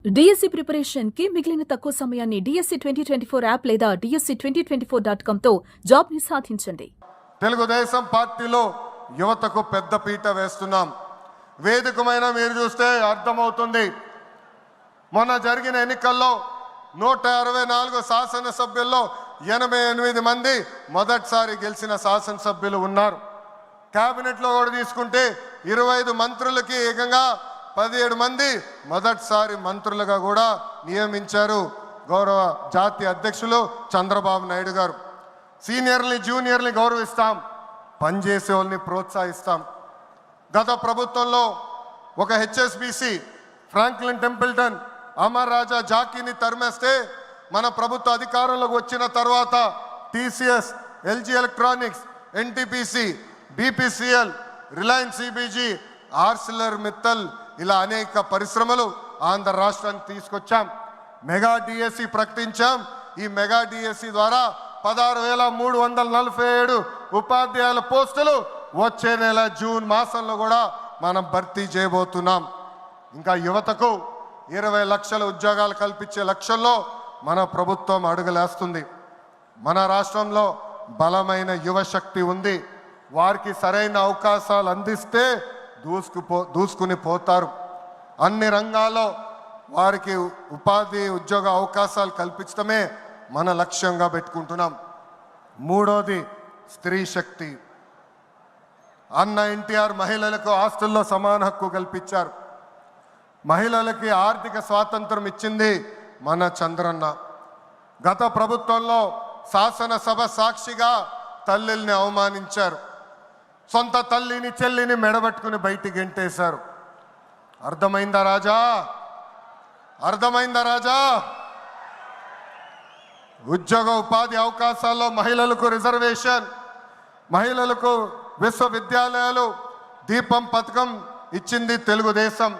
DSC preparation కి మిగిలిన తక్కువ సమయాన్ని డిఎస్సి 2024 యాప్ లేదా DSC2024.com తో జాబ్ ని సాధించండి. తెలుగుదేశం పార్టీలో యువతకు పెద్ద పీట వేస్తున్నాం. వేదికమైన మీరు చూస్తే అర్థమవుతుంది. మొన్న జరిగిన ఎన్నికల్లో 164 శాసనసభ్యుల్లో 88 మంది మొదటిసారి గెలిచిన శాసనసభ్యులు ఉన్నారు. కేబినెట్లో కూడా తీసుకుంటే 25 మంత్రులకి ఏకంగా 17 మంది మొదటిసారి మంత్రులుగా కూడా నియమించారు గౌరవ జాతీయ అధ్యక్షులు చంద్రబాబు నాయుడు గారు. సీనియర్ని జూనియర్ని గౌరవిస్తాం, పనిచేసే వాళ్ళని ప్రోత్సహిస్తాం. గత ప్రభుత్వంలో ఒక HSBC Franklin Templeton Amar Raja జాకీని తరిమేస్తే మన ప్రభుత్వ అధికారంలోకి వచ్చిన తర్వాత TCS, LG electronics, NTPC, BPCL, Reliance CBG, Arcelor Mittal ఇలా అనేక పరిశ్రమలు ఆంధ్ర రాష్ట్రానికి తీసుకొచ్చాం. మెగా డిఎస్సి ప్రకటించాం. ఈ మెగా డిఎస్సి ద్వారా 16,347 ఉపాధ్యాయుల పోస్టులు వచ్చే నెల జూన్ మాసంలో కూడా మనం భర్తీ చేయబోతున్నాం. ఇంకా యువతకు 20 లక్షల ఉద్యోగాలు కల్పించే లక్ష్యంలో మన ప్రభుత్వం అడుగులేస్తుంది. మన రాష్ట్రంలో బలమైన యువశక్తి ఉంది. వారికి సరైన అవకాశాలు అందిస్తే దూసుకుని పోతారు. అన్ని రంగాల్లో వారికి ఉపాధి ఉద్యోగ అవకాశాలు కల్పించడమే మన లక్ష్యంగా పెట్టుకుంటున్నాం. మూడోది స్త్రీ శక్తి. అన్న NTR మహిళలకు ఆస్తుల్లో సమాన హక్కు కల్పించారు. మహిళలకి ఆర్థిక స్వాతంత్రం ఇచ్చింది మన చంద్రన్న. గత ప్రభుత్వంలో శాసనసభ సాక్షిగా తల్లిల్ని అవమానించారు. సొంత తల్లిని చెల్లిని మెడబెట్టుకుని బయటికి గెంటేశారు. అర్థమైందా రాజా? అర్థమైందా రాజా? ఉద్యోగ ఉపాధి అవకాశాల్లో మహిళలకు రిజర్వేషన్, మహిళలకు విశ్వవిద్యాలయాలు, దీపం పథకం ఇచ్చింది తెలుగుదేశం.